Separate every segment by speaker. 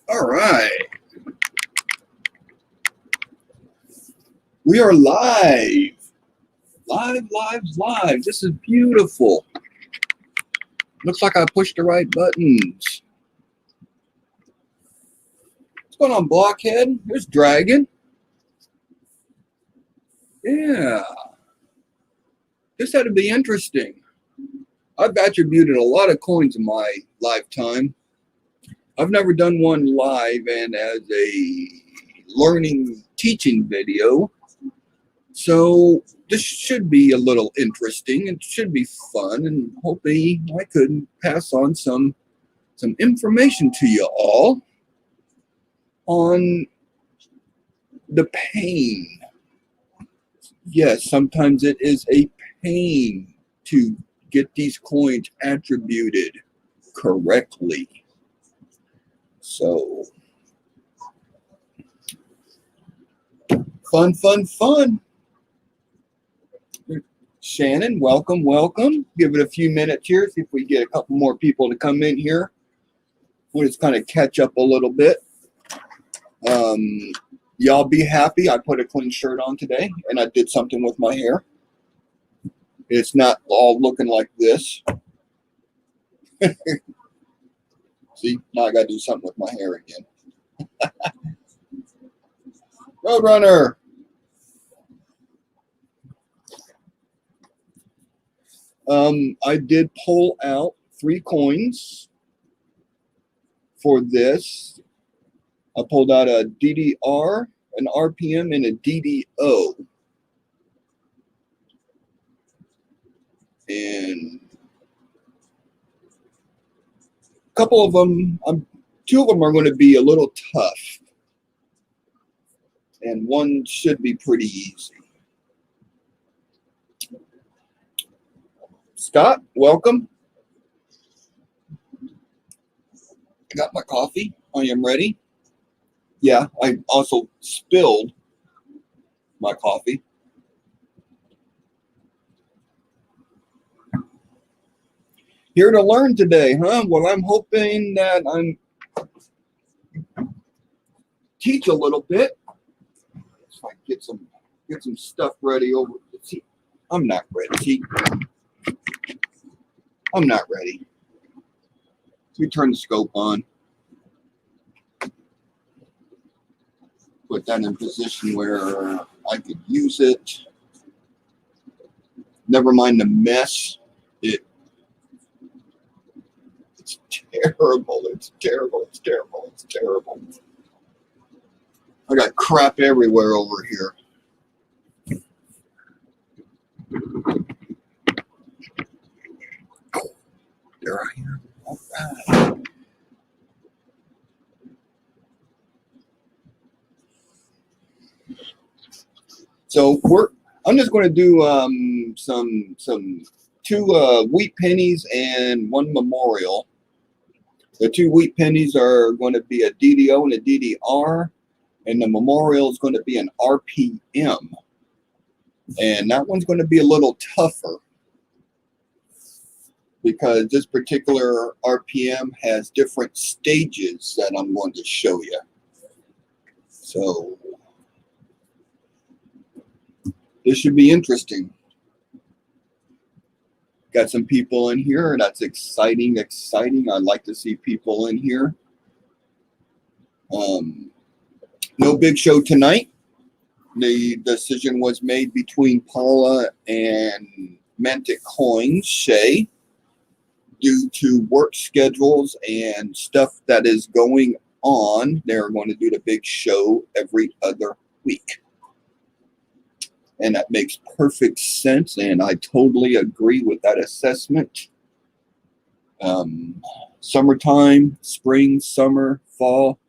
Speaker 1: All right. We are live. Live. This is beautiful. Looks like I pushed the right buttons. What's going on, Blockhead? There's Dragon. Yeah. This had to be interesting. I've attributed a lot of coins in my lifetime. I've never done one live and as a learning teaching video. So this should be a little interesting. It should be fun, and hopefully I could pass on some information to you all on the pain. Yes, sometimes it is a pain to get these coins attributed correctly. So fun. Shannon, welcome. Give it a few minutes here, see if we get a couple more people to come in here. We'll just kind of catch up a little bit. Y'all be happy. I put a clean shirt on today, and I did something with my hair. It's not all looking like this. See, now I got to do something with my hair again. Roadrunner. I did pull out 3 coins for this. I pulled out a DDR, an RPM, and a DDO. And a couple of them, 2 of them are going to be a little tough. And one should be pretty easy. Scott, welcome. I got my coffee. I am ready. Yeah, I also spilled my coffee. Here to learn today, huh? Well, I'm hoping that I'm teach a little bit. So I get some stuff ready over. See, I'm not ready. See, I'm not ready. Let me turn the scope on. Put that in position where I could use it. Never mind the mess. It's terrible. It's terrible. I got crap everywhere over here. There I am. All right. So I'm just going to do some 2 wheat pennies and 1 memorial. The 2 wheat pennies are going to be a DDO and a DDR, and the memorial is going to be an RPM. And that one's going to be a little tougher because this particular RPM has different stages that I'm going to show you. So this should be interesting. Got some people in here. That's exciting. I'd like to see people in here. No big show tonight. The decision was made between Paula and Mantic Coins, Shay, due to work schedules and stuff that is going on. They're going to do the big show every other week. And that makes perfect sense, and I totally agree with that assessment. Summertime, spring, summer, fall,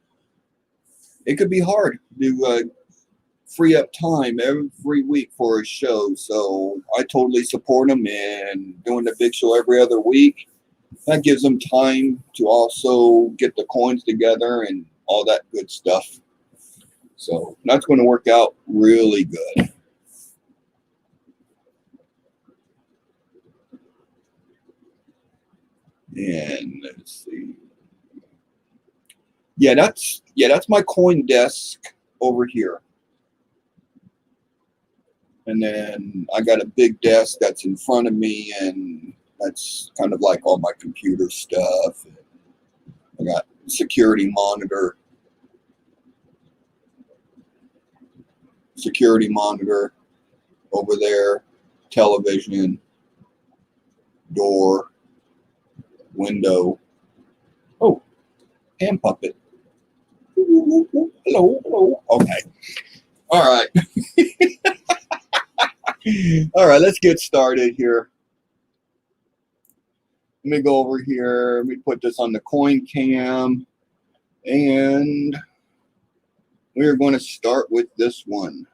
Speaker 1: it could be hard to free up time every week for a show. So I totally support them, and doing the big show every other week, that gives them time to also get the coins together and all that good stuff. So that's going to work out really good. And let's see. Yeah, that's my coin desk over here. And then I got a big desk that's in front of me, and that's kind of like all my computer stuff. I got security monitor over there, television, door, window. Oh, hand puppet. Hello, hello. Okay. All right. All right, let's get started here. Let me go over here. Let me put this on the coin cam. And we're going to start with this one.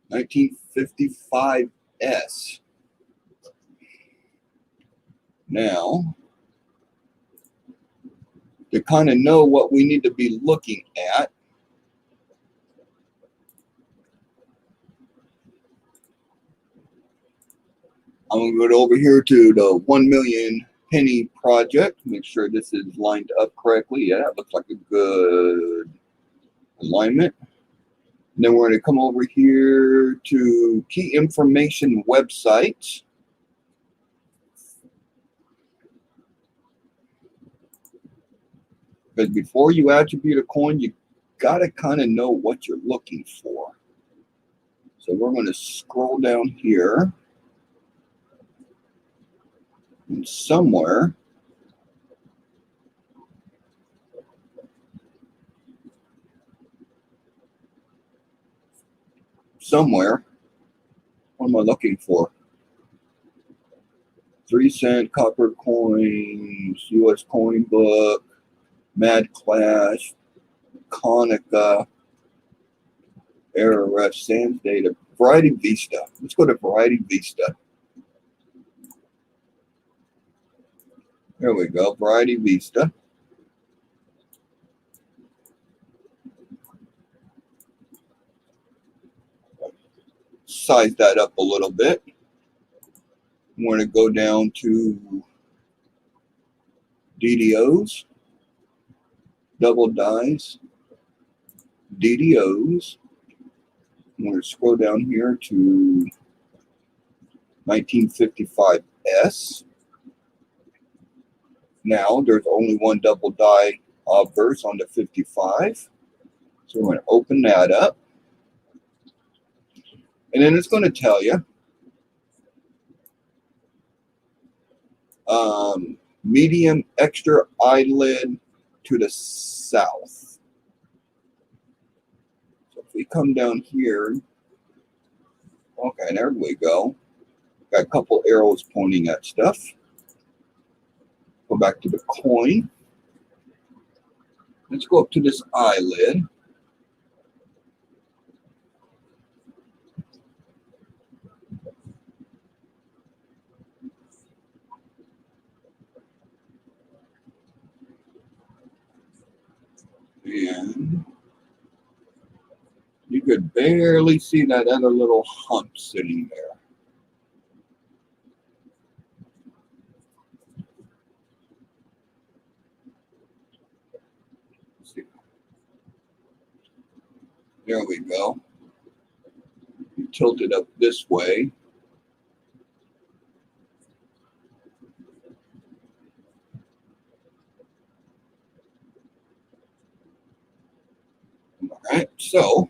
Speaker 1: $1955S. Now, to kind of know what we need to be looking at, I'm going to go over here to the 1 million penny project. Make sure this is lined up correctly. Yeah, that looks like a good alignment. And then we're going to come over here to key information websites. Because before you attribute a coin, you got to kind of know what you're looking for. So we're going to scroll down here. And somewhere, what am I looking for? 3-cent copper coins, US coin book, Mad Clash, Konica, Araref, Sands Data, Variety Vista. Let's go to Variety Vista. There we go, Variety Vista. Size that up a little bit. I'm going to go down to DDOs, double dies, DDOs. I'm going to scroll down here to 1955S. Now there's only one double die obverse on the 55. So we're going to open that up. And then it's going to tell you medium extra eyelid to the south. So if we come down here, okay, there we go. Got a couple arrows pointing at stuff. Go back to the coin. Let's go up to this eyelid. And you could barely see that other little hump sitting there. There we go. You tilt it up this way. All right, so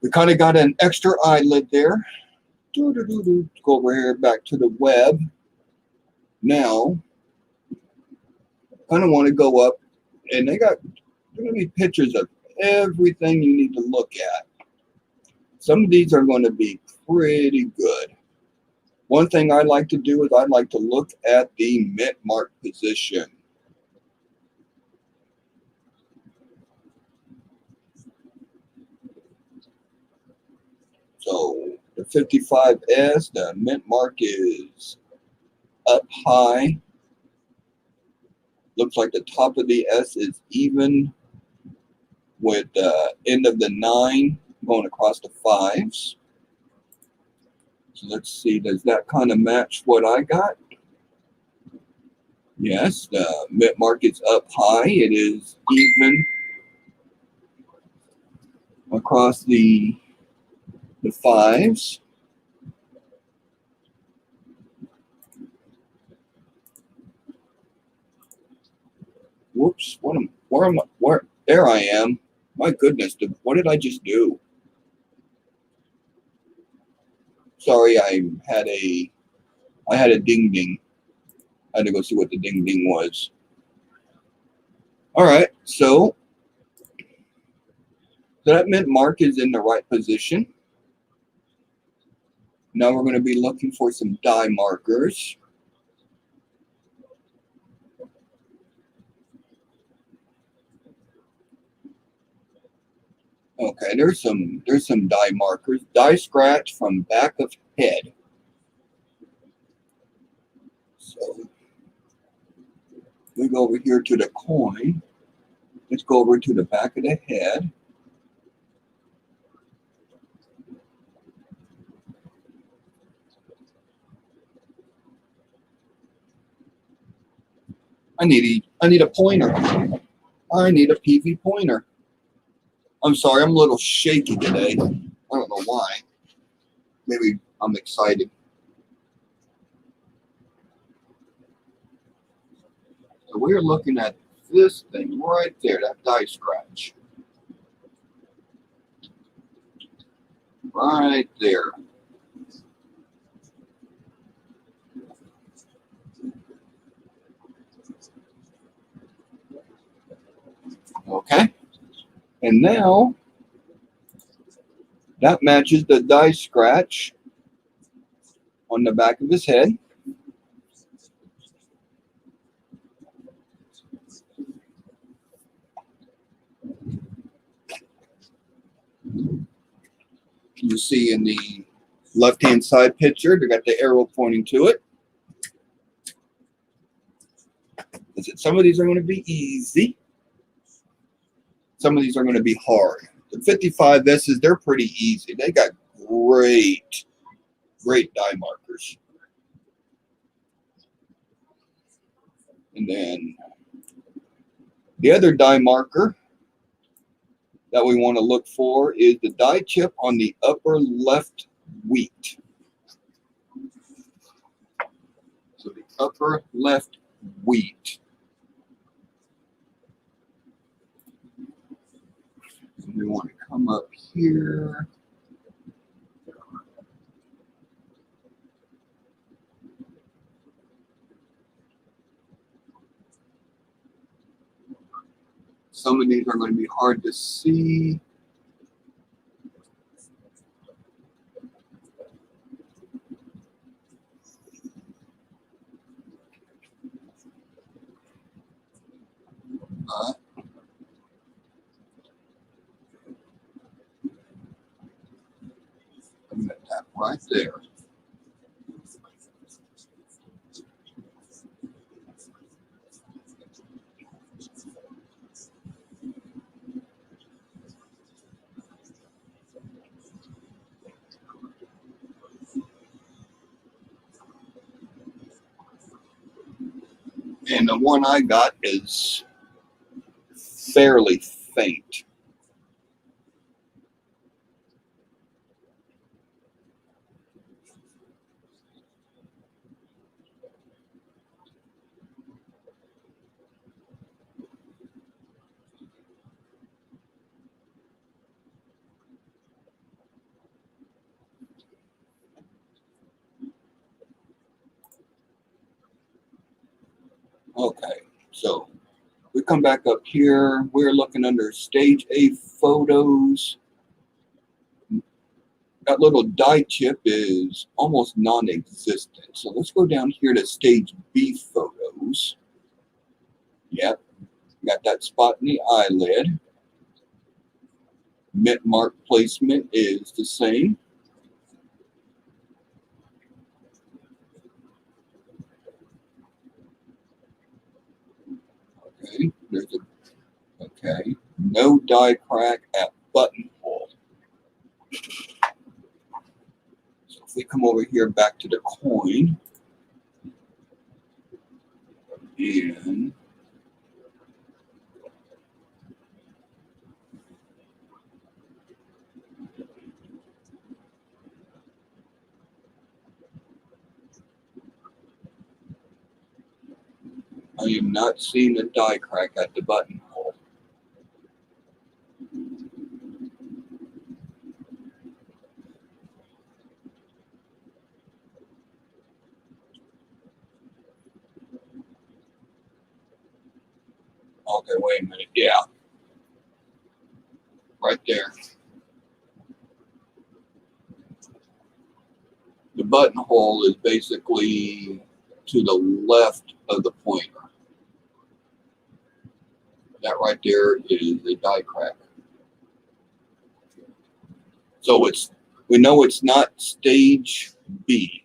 Speaker 1: we kind of got an extra eyelid there. Go over here back to the web. Now, kind of want to go up, and there going to be pictures of everything you need to look at. Some of these are going to be pretty good. One thing I like to do is I like to look at the mint mark position. So the 55S, the mint mark is up high. Looks like the top of the S is even with the end of the 9 going across the 5s. So let's see, does that kind of match what I got? Yes, the mint market's up high. It is even across the fives. Whoops, where, there I am. My goodness, what did I just do? Sorry, I had a ding ding. I had to go see what the ding ding was. All right, so that mint mark is in the right position. Now we're going to be looking for some die markers. Okay, there's some die markers. Die scratch from back of head. So we go over here to the coin. Let's go over to the back of the head. I need a pointer. I need a PV pointer. I'm sorry, I'm a little shaky today. I don't know why. Maybe I'm excited. So we're looking at this thing right there, that die scratch. Right there. Okay. And now that matches the die scratch on the back of his head. You see in the left-hand side picture, they got the arrow pointing to it. Some of these are going to be easy. Some of these are going to be hard. The 55S's, they're pretty easy. They got great die markers. And then the other die marker that we want to look for is the die chip on the upper left wheat. So the upper left wheat. And we want to come up here. Some of these are going to be hard to see. I'm going to tap right there. And the one I got is fairly faint. Okay, so we come back up here. We're looking under Stage A photos. That little die chip is almost non-existent. So let's go down here to Stage B photos. Yep, got that spot in the eyelid. Mint mark placement is the same. Okay, okay, no die crack at buttonhole. So if we come over here back to the coin. And I am not seeing a die crack at the buttonhole. Okay, wait a minute. Yeah, right there. The buttonhole is basically to the left of the pointer. That right there is a die crack. So we know it's not stage B.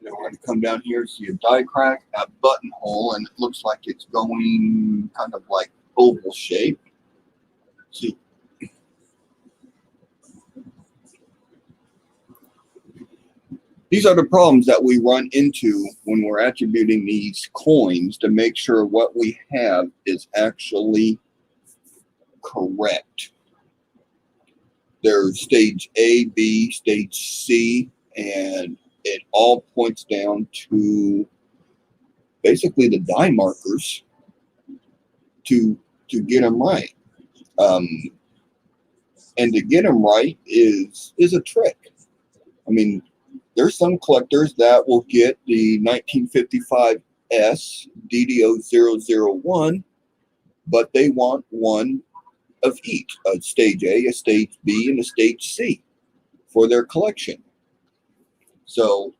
Speaker 1: Now we're going to come down here, see a die crack, a buttonhole, and it looks like it's going kind of like oval shape. See, these are the problems that we run into when we're attributing these coins to make sure what we have is actually correct. There's stage A, B, stage C, and it all points down to basically the die markers to get them right. And to get them right is a trick. I mean, there's some collectors that will get the 1955 S DDO001, but they want one of each, a stage A, a stage B, and a stage C for their collection. So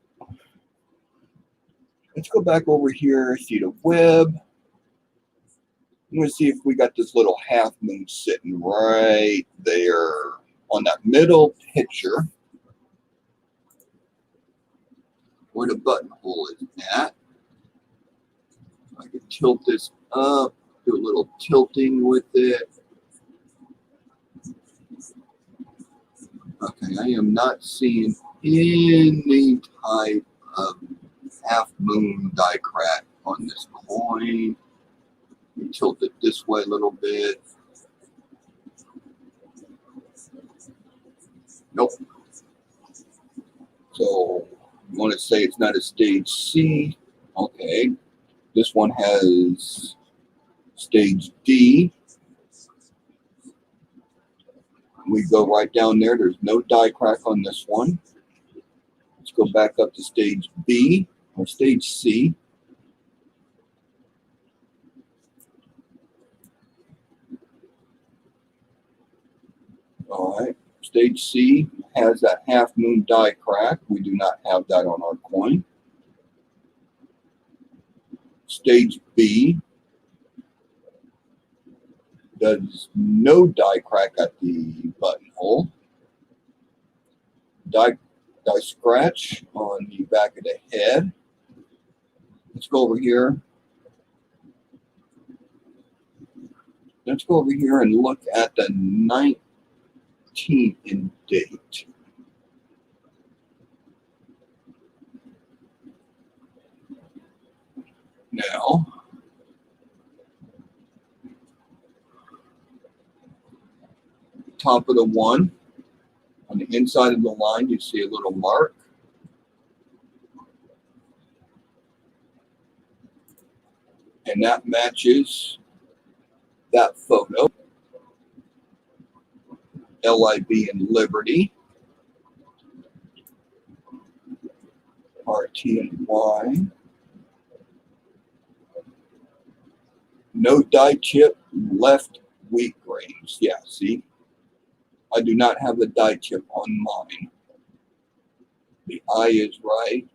Speaker 1: let's go back over here, see the web. I'm going to see if we got this little half moon sitting right there on that middle picture where the buttonhole is at. I can tilt this up, do a little tilting with it. Okay, I am not seeing any type of half moon die crack on this coin. Tilt it this way a little bit. Nope. So you want to say it's not a stage C. Okay. This one has stage D. We go right down there. There's no die crack on this one. Let's go back up to stage B or stage C. All right. Stage C has that half moon die crack. We do not have that on our coin. Stage B does no die crack at the buttonhole. Die scratch on the back of the head. Let's go over here. Let's go over here and look at the 19 in date. Now, top of the one, on the inside of the line, you see a little mark. And that matches that photo. LIB and Liberty. RT and Y. No die chip, left wheat grains. Yeah, see? I do not have the die chip on mine. The I is right.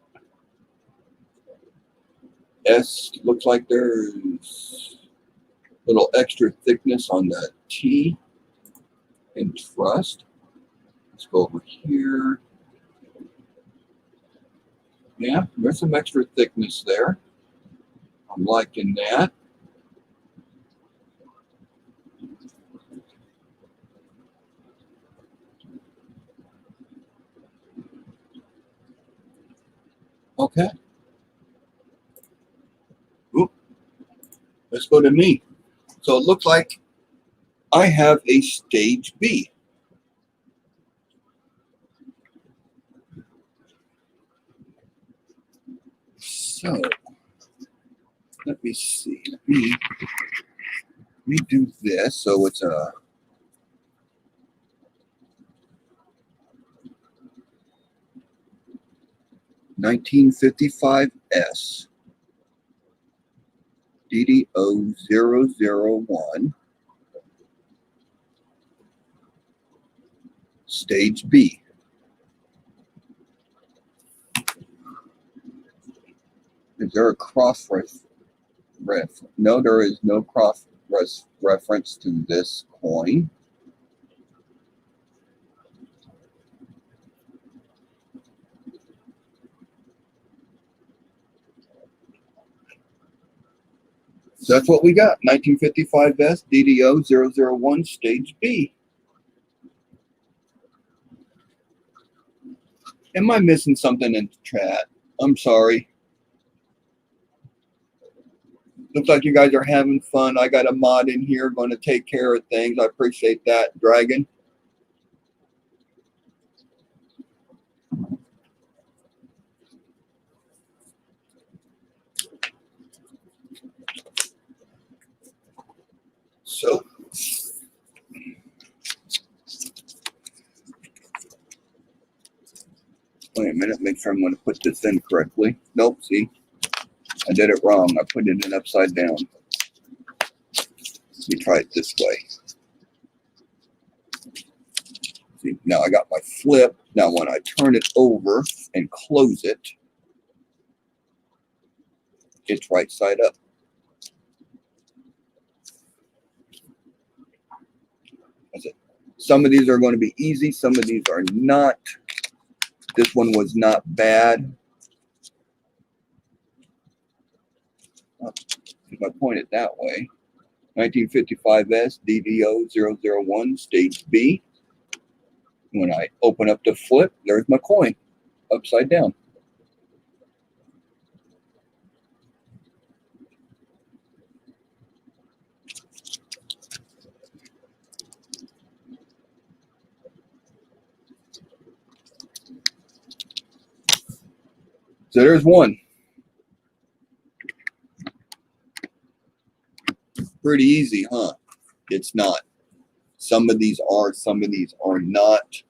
Speaker 1: S looks like there's a little extra thickness on the T in trust. Let's go over here. Yeah, there's some extra thickness there. I'm liking that. Okay. Oop, let's go to me. So it looks like I have a stage B. So let me see. Let me do this. So it's a 1955S DDO001 stage B. Is there a cross ref? No, there is no cross reference to this coin. So that's what we got. 1955S DDO001 stage B. Am I missing something in the chat? I'm sorry. Looks like you guys are having fun. I got a mod in here going to take care of things. I appreciate that, Dragon. So, wait a minute, make sure I'm going to put this in correctly. Nope, see, I did it wrong. I put it in upside down. Let me try it this way. See, now I got my flip. Now when I turn it over and close it, it's right side up. That's it. Some of these are going to be easy. Some of these are not. This one was not bad. If I point it that way, 1955S DDO001 stage B. When I open up the flip, there's my coin upside down. So there's one. Pretty easy, huh? It's not. Some of these are, some of these are not.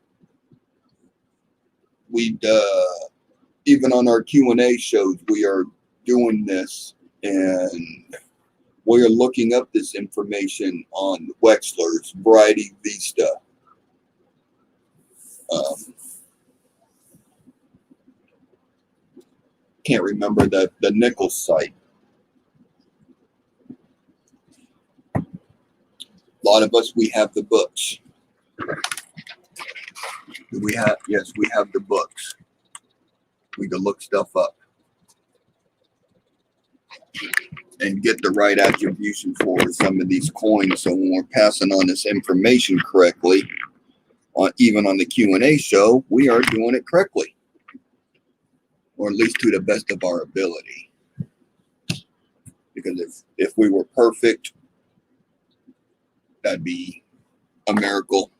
Speaker 1: We even on our Q&A shows, we are doing this, and we are looking up this information on Wexler's Variety Vista. Can't remember the nickel site. A lot of us, we have the books. We have, yes, we have the books. We can look stuff up and get the right attribution for some of these coins. So when we're passing on this information correctly, even on the Q&A show, we are doing it correctly, or at least to the best of our ability. Because if we were perfect, that'd be a miracle.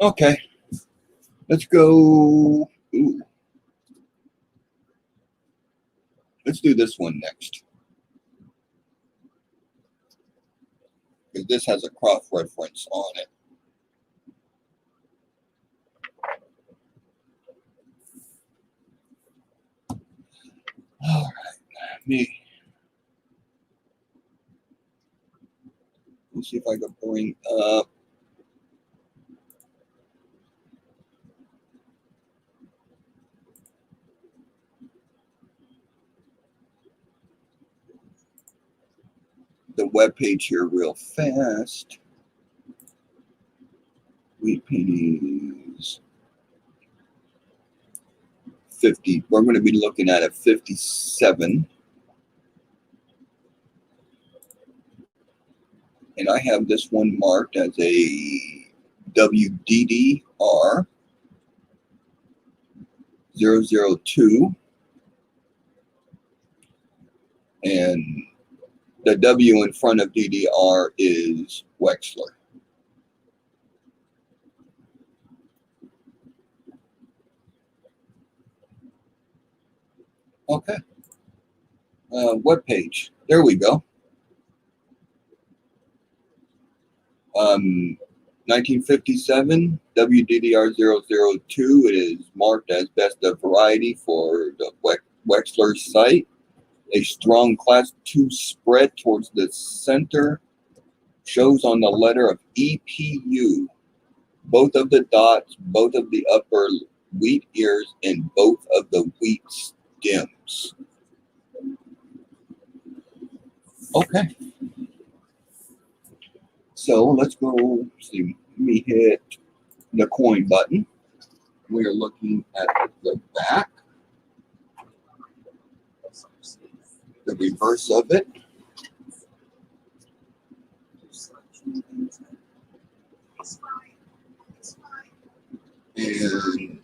Speaker 1: Okay, let's go. Ooh. Let's do this one next, because this has a cross reference on it. All right, let's see if I can bring up the web page here real fast. Wheat pennies. 50. We're going to be looking at a 57. And I have this one marked as a WDDR 002. And the W in front of DDR is Wechsler. Okay. Web page. There we go. 1957 WDDR002. It is marked as best of variety for the Wechsler site. A strong class 2 spread towards the center shows on the letter of EPU. Both of the dots, both of the upper wheat ears, and both of the wheat stems. Okay. So let's go see. Let me hit the coin button. We are looking at the back, the reverse of it. And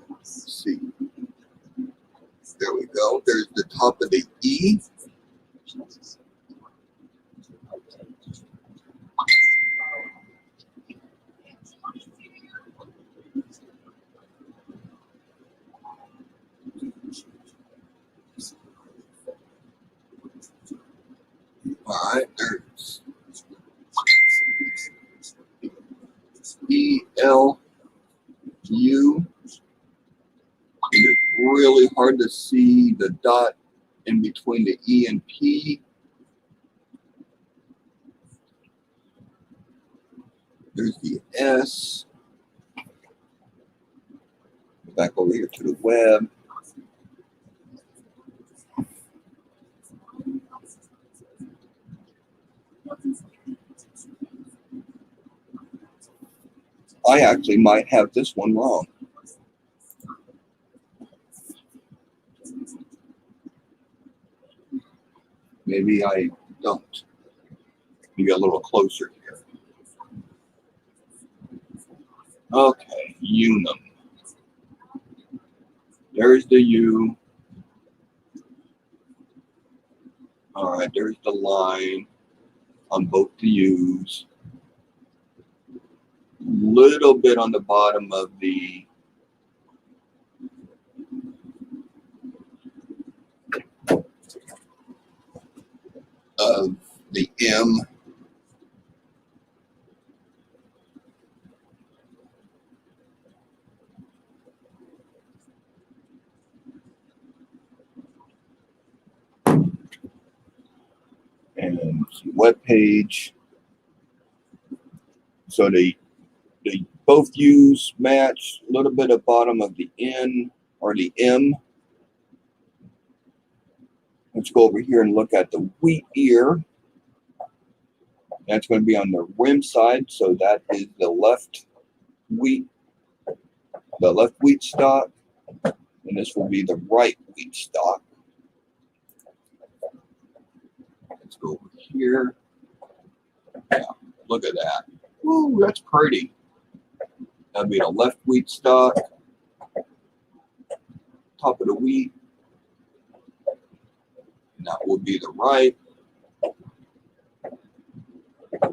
Speaker 1: let's see. There we go. There's the top of the E. All right, there's ELU. It's really hard to see the dot in between the E and P. There's the S. Back over here to the web. I actually might have this one wrong. Maybe I don't. Maybe a little closer here. Okay, unum. There's the U. All right, there's the line on both the U's. Little bit on the bottom of the M. And web page. So they both U's match. A little bit of bottom of the N or the M. Let's go over here and look at the wheat ear. That's going to be on the rim side, so that is the left wheat stalk, and this will be the right wheat stalk. Let's go over here. Yeah, look at that. Ooh, that's pretty. That'll be the left wheat stalk, top of the wheat, and that will be the right.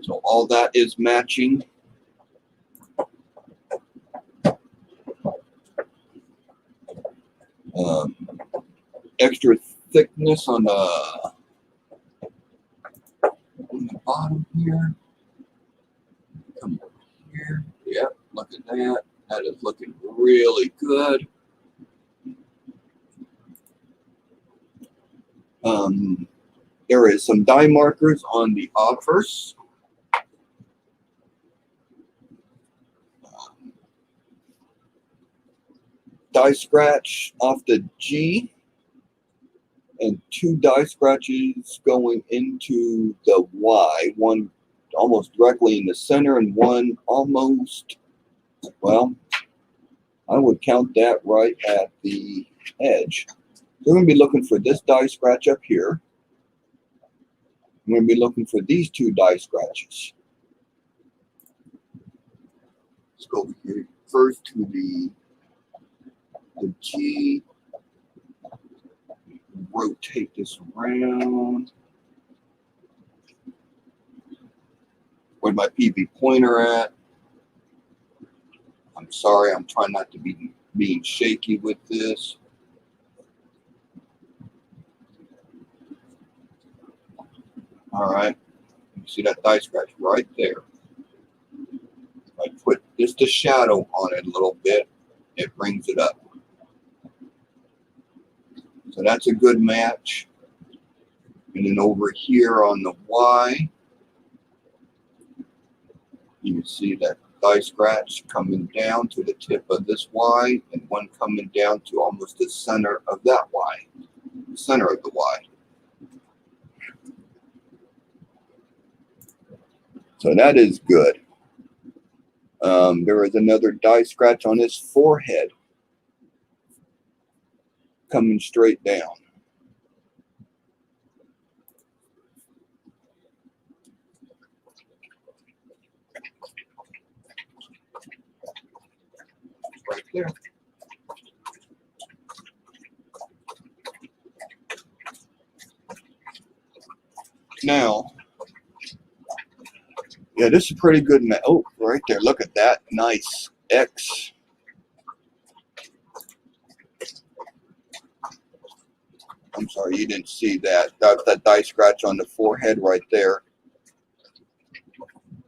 Speaker 1: So all that is matching. Extra thickness on the bottom here. Come over here. Yep, look at that. That is looking really good. There is some die markers on the obverse. Die scratch off the G, and 2 die scratches going into the Y, one almost directly in the center and one almost, well, I would count that right at the edge. We're going to be looking for this die scratch up here. I'm going to be looking for these two die scratches. Let's go here first to the G. Rotate this around. Where's my PV pointer at? I'm sorry, I'm trying not to be being shaky with this. All right, you see that die scratch right there. If I put just a shadow on it a little bit, it brings it up. So that's a good match. And then over here on the Y, you can see that die scratch coming down to the tip of this Y and one coming down to almost the center of that Y, the center of the Y. So that is good. There is another die scratch on his forehead coming straight down. Right there. Now, yeah, this is a pretty good match. Oh, right there. Look at that. Nice X. I'm sorry, you didn't see that. That die scratch on the forehead right there.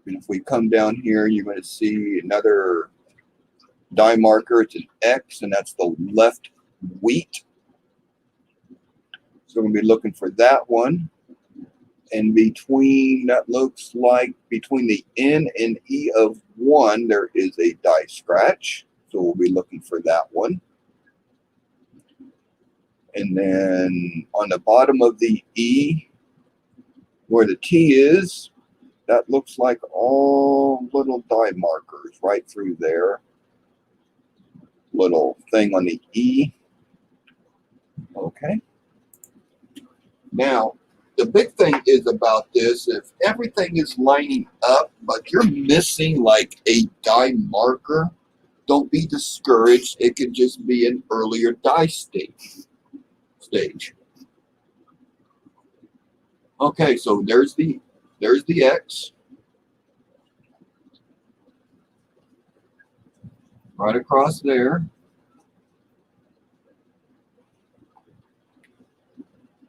Speaker 1: And if we come down here, you're going to see another die marker. It's an X, and that's the left wheat. So we're going to be looking for that one. And between, that looks like between the N and E of 1, there is a die scratch. So we'll be looking for that one. And then on the bottom of the E, where the T is, that looks like all little die markers right through there. Little thing on the E. Okay. Now, the big thing is about this, if everything is lining up, but you're missing like a die marker, don't be discouraged. It could just be an earlier die stage. Okay, so there's the X. Right across there.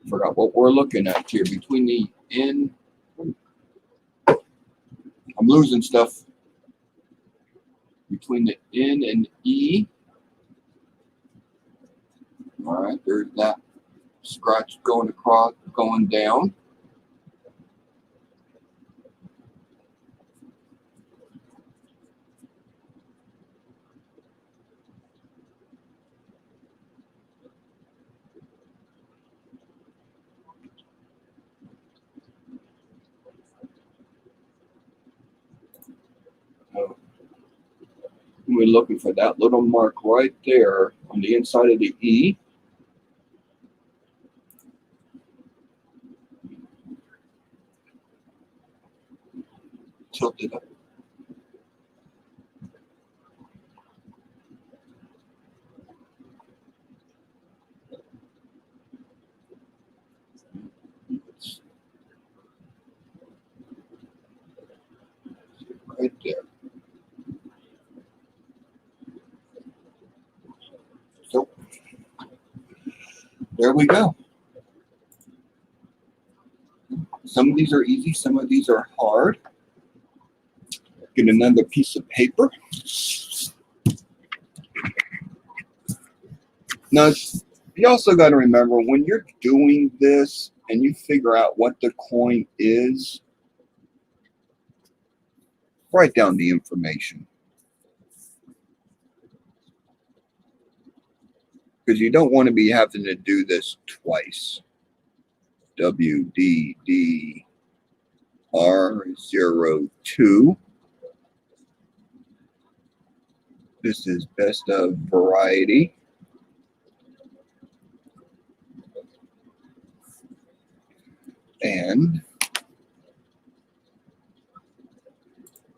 Speaker 1: Forgot what we're looking at here. Between the N, I'm losing stuff. Between the N and E. All right, there's that scratch going across, going down. We're looking for that little mark right there on the inside of the E. Tilt it up. Right there. So there we go. Some of these are easy, some of these are hard. Get another piece of paper. Now, you also got to remember when you're doing this and you figure out what the coin is, write down the information. Because you don't want to be having to do this twice. WDDR02. This is best of variety. And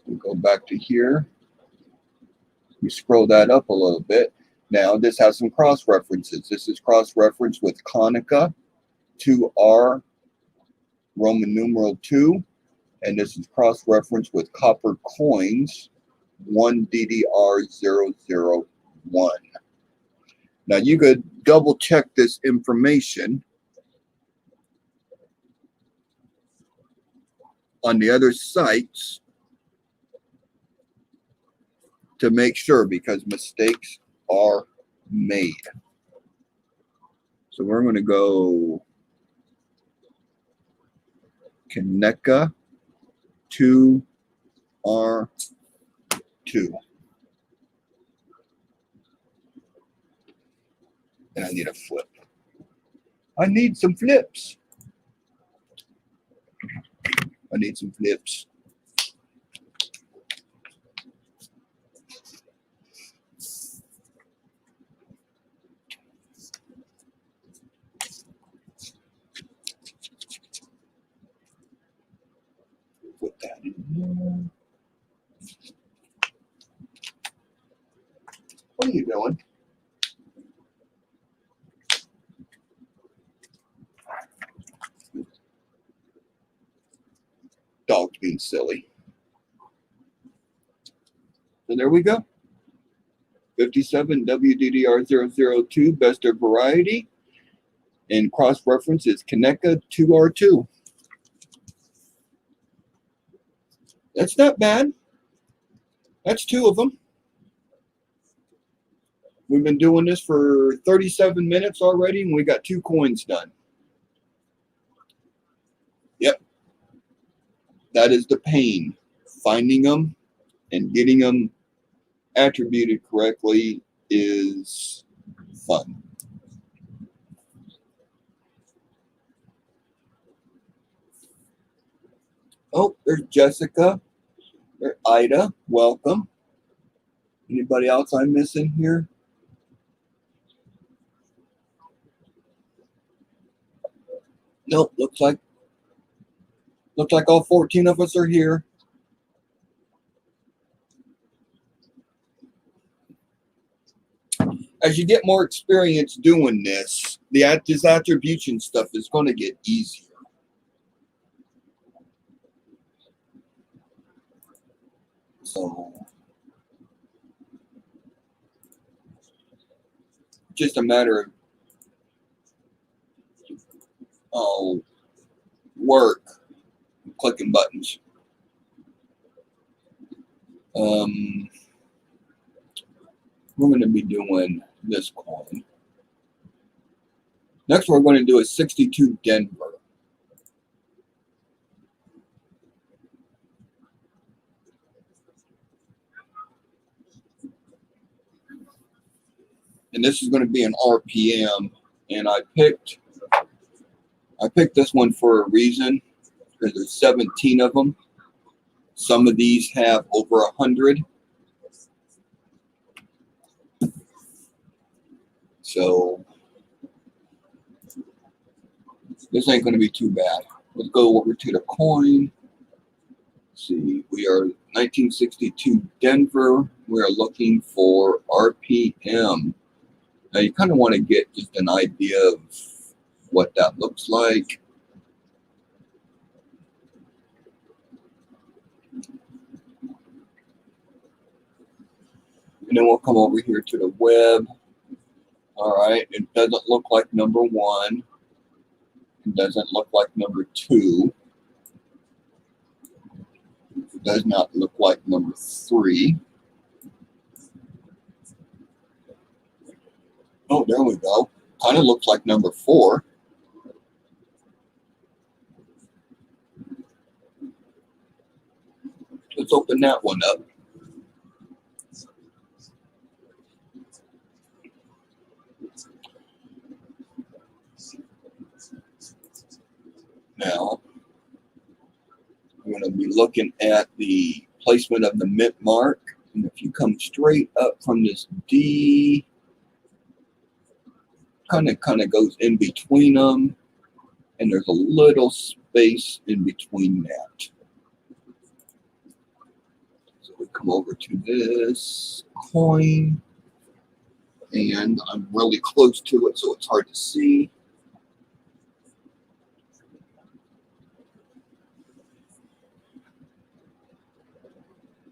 Speaker 1: we go back to here. We scroll that up a little bit. Now this has some cross references. This is cross referenced with Konica 2R Roman numeral 2, and this is cross referenced with Copper Coins 1DDR001. Now you could double check this information on the other sites to make sure, because mistakes are made. So we're going to go Konica 2R2. And I need a flip. I need some flips. I need some flips. Put that in there. What are you doing? Dog's being silly. So there we go. 57 WDDR002, best of variety. And cross-reference is Konica 2R2. That's not bad. That's 2 of them. We've been doing this for 37 minutes already, and we got 2 coins done. Yep. That is the pain. Finding them and getting them attributed correctly is fun. Oh, there's Jessica. There's Ida. Welcome. Anybody else I'm missing here? Nope, looks like all 14 of us are here. As you get more experience doing this, this attribution stuff is going to get easier. So, just a matter of work, clicking buttons. We're going to be doing this coin. Next, we're going to do a 62 Denver. And this is going to be an RPM. And I picked this one for a reason, because there's 17 of them. Some of these have over 100. So this ain't going to be too bad. Let's go over to the coin. Let's see, we are 1962 Denver. We're looking for RPM. Now you kind of want to get just an idea of what that looks like. And then we'll come over here to the web. All right, it doesn't look like number 1. It doesn't look like number 2. It does not look like number 3. Oh, there we go. Kind of looks like number 4. Let's open that one up. Now, I'm going to be looking at the placement of the mint mark. And if you come straight up from this D, kind of goes in between them, and there's a little space in between that. So we come over to this coin, and I'm really close to it, so it's hard to see.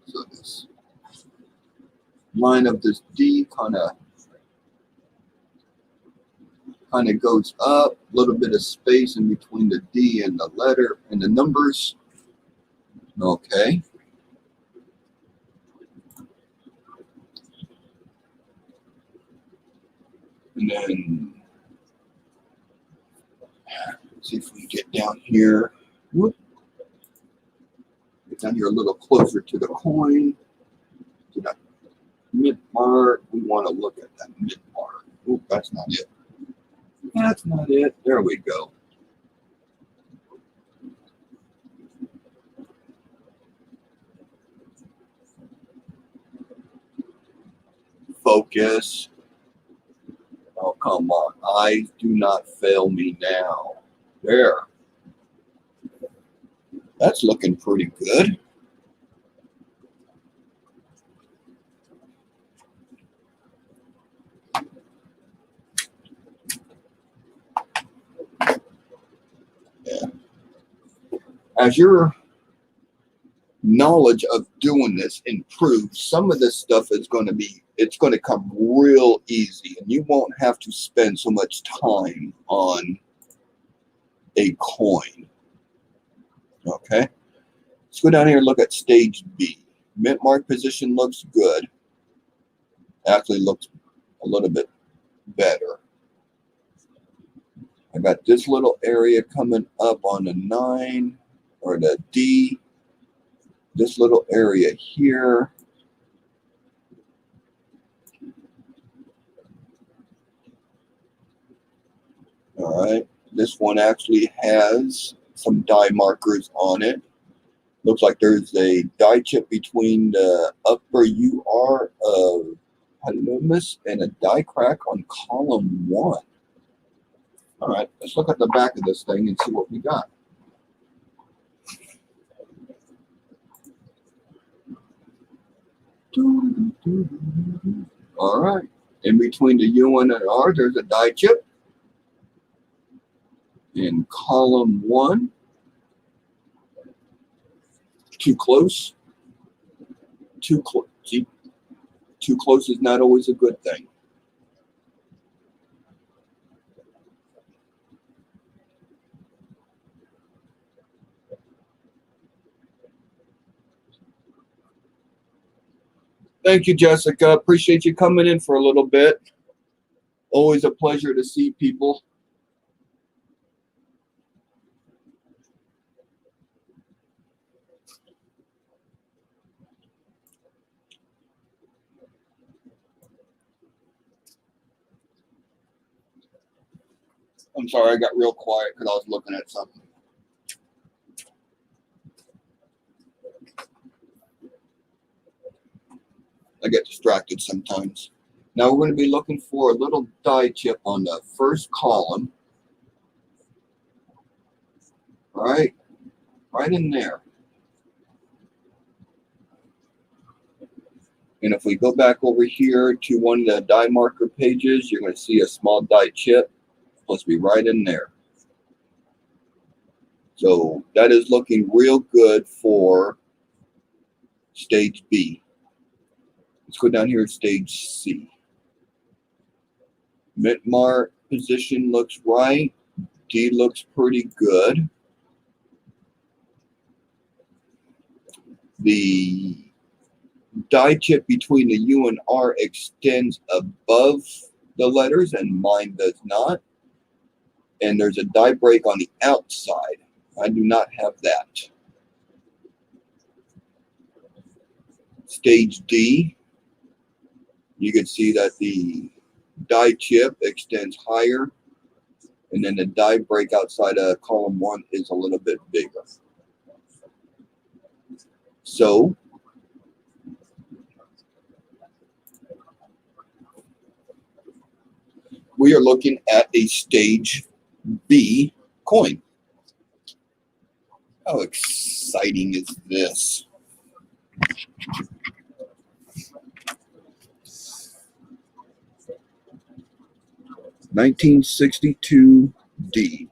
Speaker 1: So this line of this D kind of goes up, a little bit of space in between the D and the letter and the numbers. Okay. And then see if we can get down here. Whoop. Get down here a little closer to the coin, to that mid part. We want to look at that mid part. Oh, that's not it. That's not it. There we go. Focus. Oh, come on. Eyes do not fail me now. There. That's looking pretty good. Yeah. As your knowledge of doing this improves, some of this stuff is going to be, it's going to come real easy, and you won't have to spend so much time on a coin. Okay, let's go down here and look at stage B. Mint mark position looks good. Actually looks a little bit better. I got this little area coming up on the 9 or the D. This little area here. All right, this one actually has some die markers on it. Looks like there's a die chip between the upper UR of Palumis and a die crack on column 1. All right, let's look at the back of this thing and see what we got. All right, in between the U and the R, there's a die chip. In column 1, too close. Too close. See, too close is not always a good thing. Thank you, Jessica. Appreciate you coming in for a little bit. Always a pleasure to see people. I'm sorry, I got real quiet because I was looking at something. I get distracted sometimes. Now we're going to be looking for a little die chip on the first column. All right, right in there. And if we go back over here to one of the die marker pages, you're going to see a small die chip. Supposed to be right in there. So that is looking real good for stage B. Let's go down here to stage C. Mint mark position looks right. D looks pretty good. The die chip between the U and R extends above the letters, and mine does not. And there's a die break on the outside. I do not have that. Stage D, you can see that the die chip extends higher, and then the die break outside of column 1 is a little bit bigger. So we are looking at a stage B coin. How exciting is this? $1962 D.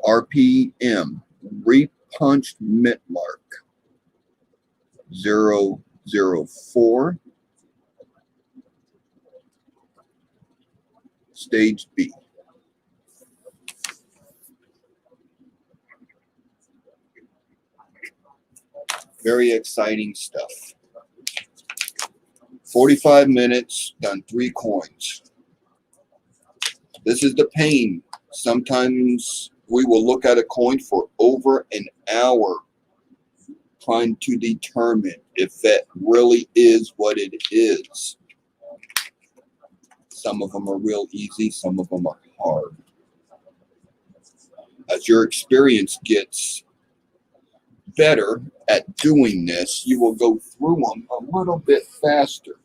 Speaker 1: RPM. Repunched mint mark. 004. Stage B. Very exciting stuff. 45 minutes, done 3 coins. This is the pain. Sometimes we will look at a coin for over an hour trying to determine if that really is what it is. Some of them are real easy, some of them are hard. As your experience gets better at doing this, you will go through them a little bit faster.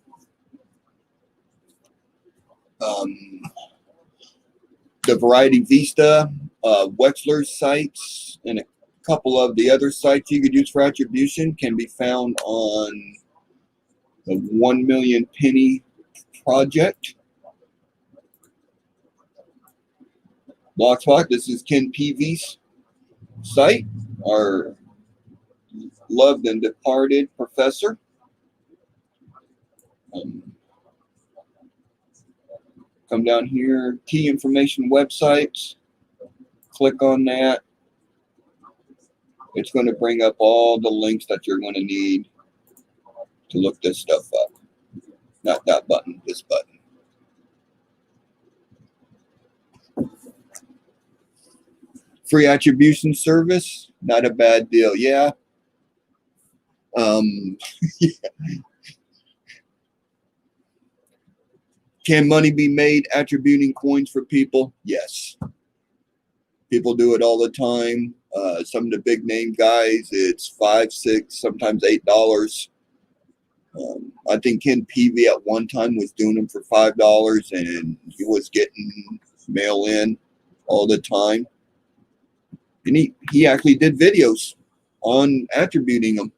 Speaker 1: The Variety Vista, Wexler's sites, and a couple of the other sites you could use for attribution can be found on the 1 Million Penny Project. Blogspot, this is Ken Peavy's site, our loved and departed professor. Come down here, key information websites, click on that. It's going to bring up all the links that you're going to need to look this stuff up. Not that button, this button. Free attribution service, not a bad deal. Yeah. Yeah. Can money be made attributing coins for people? Yes. People do it all the time. Some of the big name guys, it's $5, $6, sometimes $8. I think Ken Peavy at one time was doing them for $5, and he was getting mail in all the time. And he actually did videos on attributing them.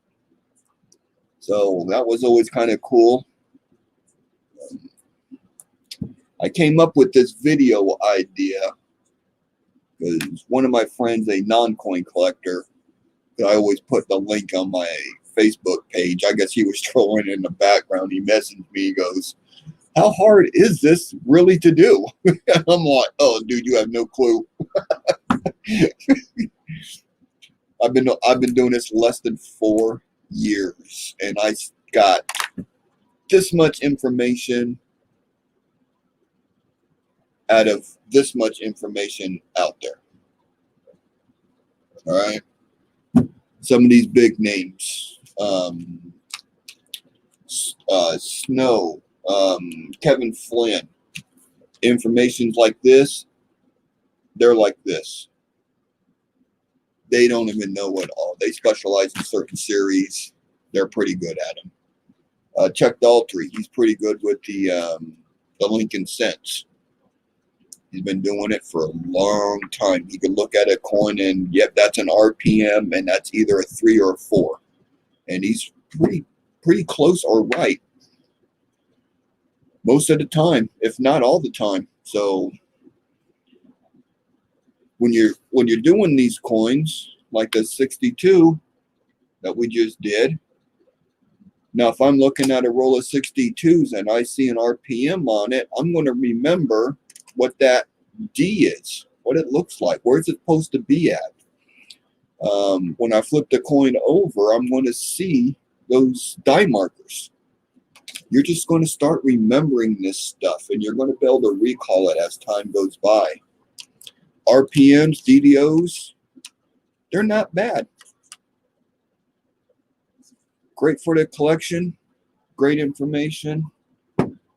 Speaker 1: So that was always kind of cool. I came up with this video idea because one of my friends, a non-coin collector, I always put the link on my Facebook page. I guess he was trolling in the background. He messaged me. He goes, "How hard is this really to do?" I'm like, "Oh, dude, you have no clue." I've been doing this less than 4 years, and I got this much information out of this much information out there. All right. Some of these big names, Snow, Kevin Flynn, information's like this. They're like this. They don't even know it all. They specialize in certain series. They're pretty good at them. Chuck Daltrey, he's pretty good with the Lincoln Cents. He's been doing it for a long time. He can look at a coin and, yep, that's an RPM, and that's either a 3 or a 4. And he's pretty close or right most of the time, if not all the time. So when you're doing these coins like the 62 that we just did, now if I'm looking at a roll of 62s and I see an RPM on it, I'm going to remember what that D is, what it looks like, where's it supposed to be at. When I flip the coin over, I'm going to see those die markers. You're just going to start remembering this stuff, and you're going to be able to recall it as time goes by. RPMs, DDOs, they're not bad. Great for the collection, great information.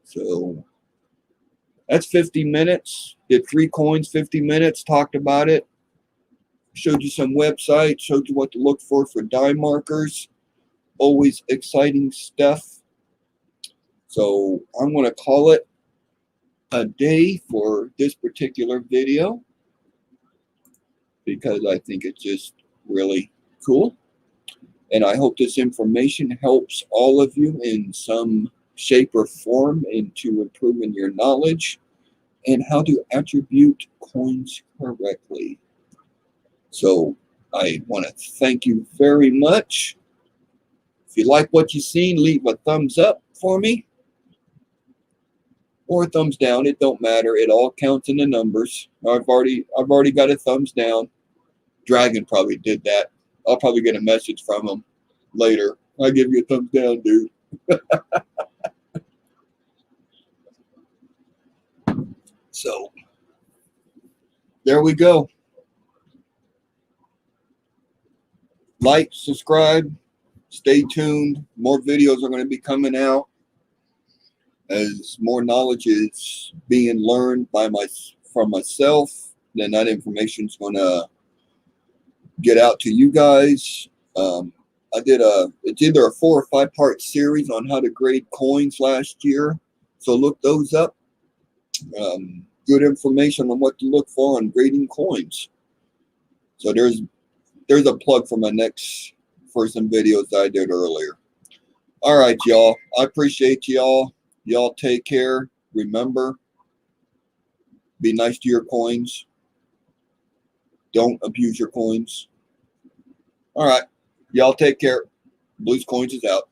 Speaker 1: So that's 50 minutes. Did 3 coins, 50 minutes, talked about it. Showed you some websites, showed you what to look for die markers. Always exciting stuff. So I'm going to call it a day for this particular video because I think it's just really cool. And I hope this information helps all of you in some shape or form into improving your knowledge and how to attribute coins correctly. So I want to thank you very much. If you like what you've seen, leave a thumbs up for me. Or a thumbs down, it don't matter. It all counts in the numbers. I've already got a thumbs down. Dragon probably did that. I'll probably get a message from him later. I give you a thumbs down, dude. So there we go. Like, subscribe, stay tuned. More videos are going to be coming out as more knowledge is being learned from myself. Then that information is going to get out to you guys. It's either a 4 or 5 part series on how to grade coins last year. So look those up. Good information on what to look for on grading coins. So there's a plug for some videos that I did earlier. All right, y'all. I appreciate y'all. Y'all take care. Remember, be nice to your coins. Don't abuse your coins. All right. Y'all take care. Blues Coins is out.